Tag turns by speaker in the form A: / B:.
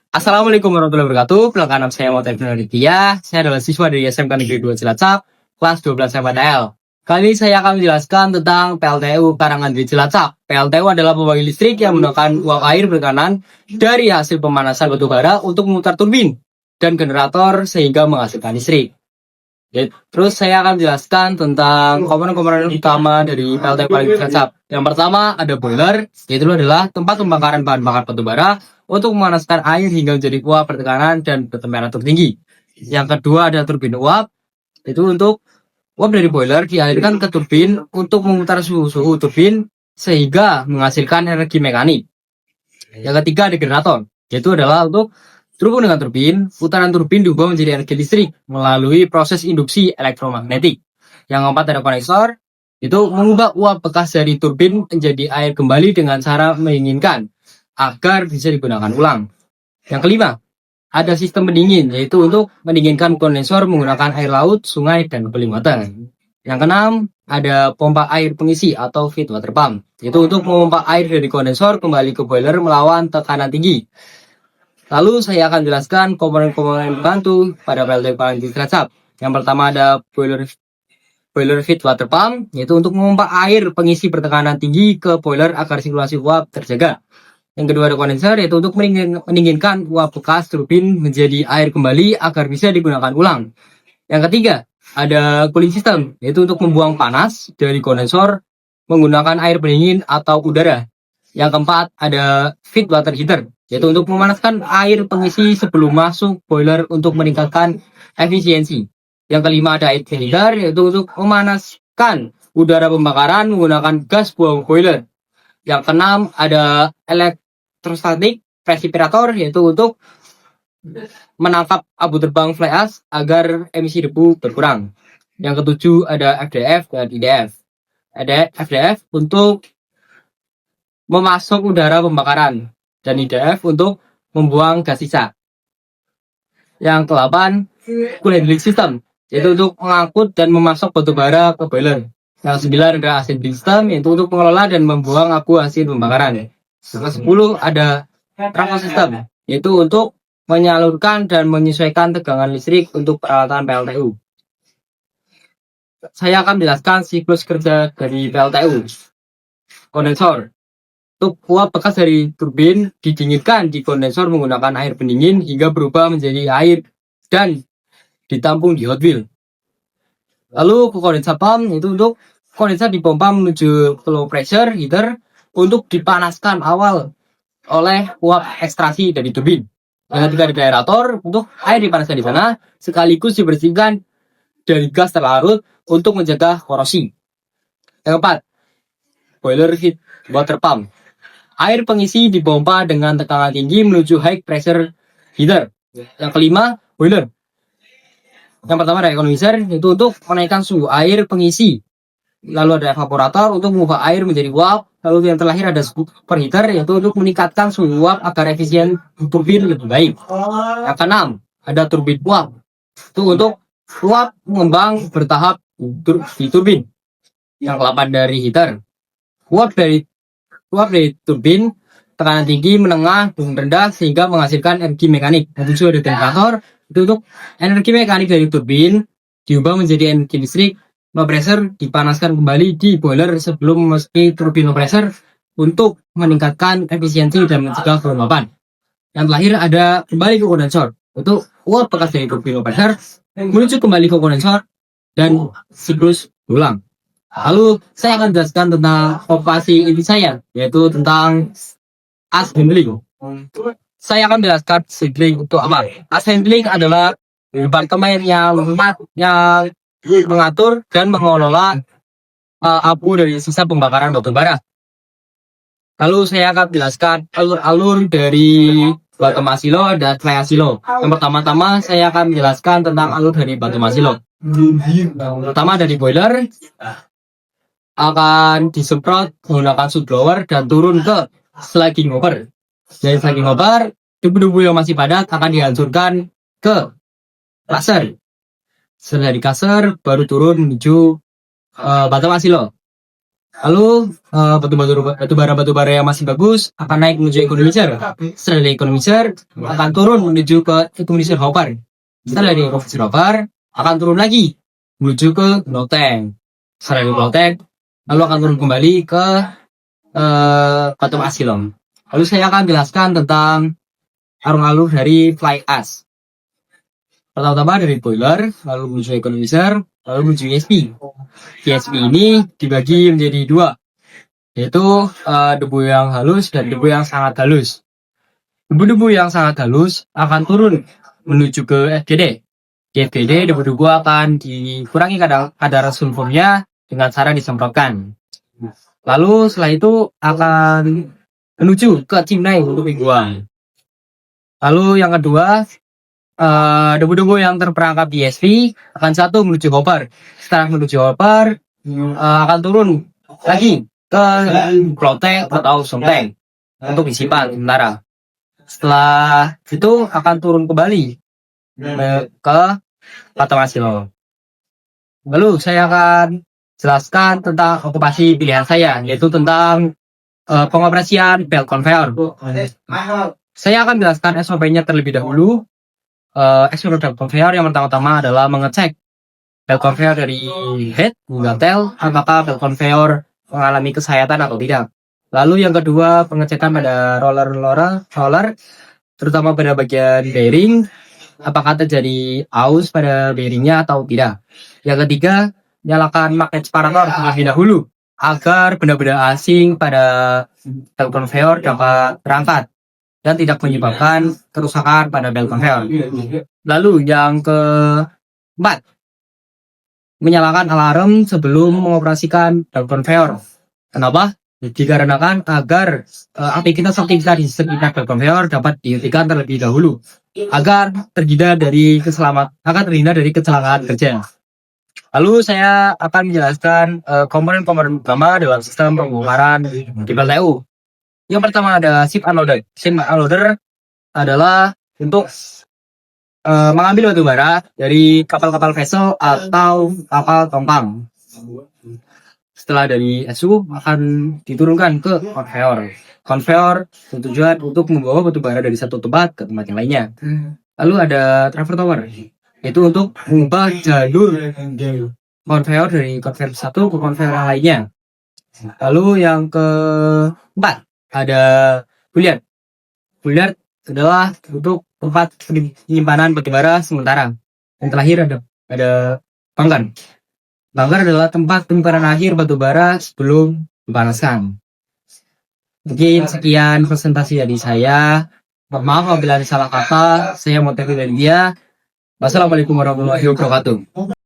A: Assalamualaikum warahmatullahi wabarakatuh. Perkenalkan nama saya Muhammad Ibnu Aditya. Saya adalah siswa dari SMK Negeri 2 Cilacap, kelas 12 MPTL. Kali ini saya akan menjelaskan tentang PLTU Karangandri Cilacap. PLTU adalah pembangkit listrik yang menggunakan uap air berkanan dari hasil pemanasan batu bara untuk memutar turbin dan generator sehingga menghasilkan listrik. Terus saya akan menjelaskan tentang komponen-komponen utama dari PLTU Karangandri Cilacap. Yang pertama ada boiler, yaitu adalah tempat pembakaran bahan bakar batu bara untuk memanaskan air hingga menjadi uap bertekanan dan bertemperatur tinggi. Yang kedua ada turbin uap, itu untuk uap dari boiler dialirkan ke turbin untuk memutar suhu turbin sehingga menghasilkan energi mekanik. Yang ketiga ada generator, yaitu adalah untuk terhubung dengan turbin, putaran turbin diubah menjadi energi listrik melalui proses induksi elektromagnetik. Yang keempat ada kondensor, itu mengubah uap bekas dari turbin menjadi air kembali dengan cara menginginkan agar bisa digunakan ulang. Yang kelima, ada sistem pendingin, yaitu untuk mendinginkan kondensor menggunakan air laut, sungai, dan cooling water. Yang keenam, ada pompa air pengisi atau feed water pump, yaitu untuk memompa air dari kondensor kembali ke boiler melawan tekanan tinggi. Lalu saya akan jelaskan komponen-komponen bantu pada PLTU Karangandri Cilacap. Yang pertama ada boiler feed water pump, yaitu untuk memompa air pengisi bertekanan tinggi ke boiler agar sirkulasi uap terjaga. Yang kedua ada kondenser, yaitu untuk mendinginkan uap bekas turbin menjadi air kembali agar bisa digunakan ulang. Yang ketiga ada cooling system, yaitu untuk membuang panas dari kondensor menggunakan air pendingin atau udara. Yang keempat ada feed water heater, yaitu untuk memanaskan air pengisi sebelum masuk boiler untuk meningkatkan efisiensi. Yang kelima ada air heater, yaitu untuk memanaskan udara pembakaran menggunakan gas buang boiler. Yang keenam ada elektrostatik precipitator, yaitu untuk menangkap abu terbang fly ash agar emisi debu berkurang. Yang ketujuh ada FDF dan IDF. Ada FDF untuk memasok udara pembakaran dan IDF untuk membuang gas sisa. Yang ke-8 cool handling system, yaitu untuk mengangkut dan memasok batu bara ke boiler. Yang 9 ada assembly system, yaitu untuk mengelola dan membuang abu hasil pembakaran. Yang 10 ada trafo system, yaitu untuk menyalurkan dan menyesuaikan tegangan listrik untuk peralatan PLTU. Saya akan menjelaskan siklus kerja dari PLTU. Kondensor, untuk uap bekas dari turbin didinginkan di kondensor menggunakan air pendingin hingga berubah menjadi air dan ditampung di hot wheel. Lalu kondensat pump, itu untuk kondensat dipompa menuju ke low pressure heater untuk dipanaskan awal oleh uap ekstraksi dari turbin. Yang ketiga ada aerator, untuk air dipanaskan di sana sekaligus dibersihkan dari gas terlarut untuk mencegah korosi. Yang keempat, boiler heat water pump. Air pengisi dipompa dengan tekanan tinggi menuju high pressure heater. Yang kelima, boiler. Yang pertama ada economizer, itu untuk menaikkan suhu air pengisi. Lalu ada evaporator untuk mengubah air menjadi uap. Lalu yang terakhir ada superheater, yaitu untuk meningkatkan suhu uap agar efisien turbin lebih baik. Yang keenam ada turbin uap, itu untuk uap mengembang bertahap di turbin. Yang ke-8 dari heater, uap dari turbin tekanan tinggi, menengah, dan rendah sehingga menghasilkan energi mekanik. Yang 7 ada generator, itu untuk energi mekanik dari turbin diubah menjadi energi listrik. Low pressure dipanaskan kembali di boiler sebelum memasuki turbin low pressure untuk meningkatkan efisiensi dan mencegah kelembapan. Yang terakhir ada kembali ke kondensor, untuk uap bekas dari turbin low pressure menuju kembali ke kondensor dan siklus berulang. Lalu saya akan jelaskan tentang operasi inti saya, yaitu tentang assembling. Saya akan menjelaskan assembling untuk apa. Assembling adalah departemen yang mengatur dan mengelola abu dari sisa pembakaran batu bara. Lalu saya akan jelaskan alur-alur dari batu masilo dan flare silo. Yang pertama-tama saya akan menjelaskan tentang alur dari batu masilo. Pertama dari boiler akan disemprot menggunakan subblower dan turun ke slagging hopper. Dari slagging hopper, debu-debu yang masih padat akan dihancurkan ke crusher. Setelah di crusher baru turun menuju batu masilo. Lalu batu bara yang masih bagus akan naik menuju economizer. Setelah dari economizer akan turun menuju ke economizer hopper. Setelah dari economizer hopper akan turun lagi menuju ke glow tank. Setelah dari glow tank lalu akan turun kembali ke batu asilon. Lalu saya akan jelaskan tentang alur dari fly ash. Pertama-tama dari boiler, lalu menuju economizer, lalu menuju ESP. ESP ini dibagi menjadi dua, yaitu debu yang halus dan debu yang sangat halus. Debu-debu yang sangat halus akan turun menuju ke FGD. Di FGD, debu-debu akan dikurangi kadar sulfurnya dengan cara disemprotkan. Lalu setelah itu akan menuju ke chimney untuk dibuang. Lalu yang kedua, debu-debu yang terperangkap di ESP akan satu menuju hopper. Setelah menuju hopper, akan turun lagi ke glow tank atau soft tank untuk disimpan sementara. Setelah itu akan turun kembali ke batang hasil. Lalu saya akan jelaskan tentang okupasi pilihan saya, yaitu tentang pengoperasian belt conveyor. Saya akan jelaskan SOP-nya terlebih dahulu. SOP belt conveyor yang pertama-tama adalah mengecek belt conveyor dari head hingga tail, apakah belt conveyor mengalami kesayatan atau tidak. Lalu yang kedua, pengecekan pada roller, terutama pada bagian bearing, apakah terjadi aus pada bearingnya atau tidak. Yang ketiga, nyalakan magnet separator terlebih dahulu agar benda-benda asing pada belt conveyor dapat berangkat dan tidak menyebabkan kerusakan pada belt conveyor. Lalu yang keempat, menyalakan alarm sebelum mengoperasikan belt conveyor. Kenapa? Dikarenakan agar aktivitas di sekitar belt conveyor dapat dihentikan terlebih dahulu agar terhindar dari kecelakaan kerja. Lalu saya akan menjelaskan komponen-komponen utama dalam sistem pembongkaran di PLTU. Yang pertama ada ship unloader. Ship unloader adalah untuk mengambil batu bara dari kapal-kapal vessel atau kapal tompang. Setelah dari SU akan diturunkan ke conveyor. Conveyor bertujuan untuk membawa batu bara dari satu tempat ke tempat yang lainnya. Lalu ada transfer tower, itu untuk mengubah jalur conveyor dari conveyor satu ke conveyor yang lainnya. Lalu yang keempat ada billiard. Billiard adalah untuk tempat penyimpanan batubara sementara. Yang terakhir ada bunker. Bunker adalah tempat penyimpanan akhir batubara sebelum dipanaskan. Mungkin sekian presentasi dari saya. Maaf apabila ada salah kata. Saya mau dari dia. Wassalamualaikum warahmatullahi wabarakatuh.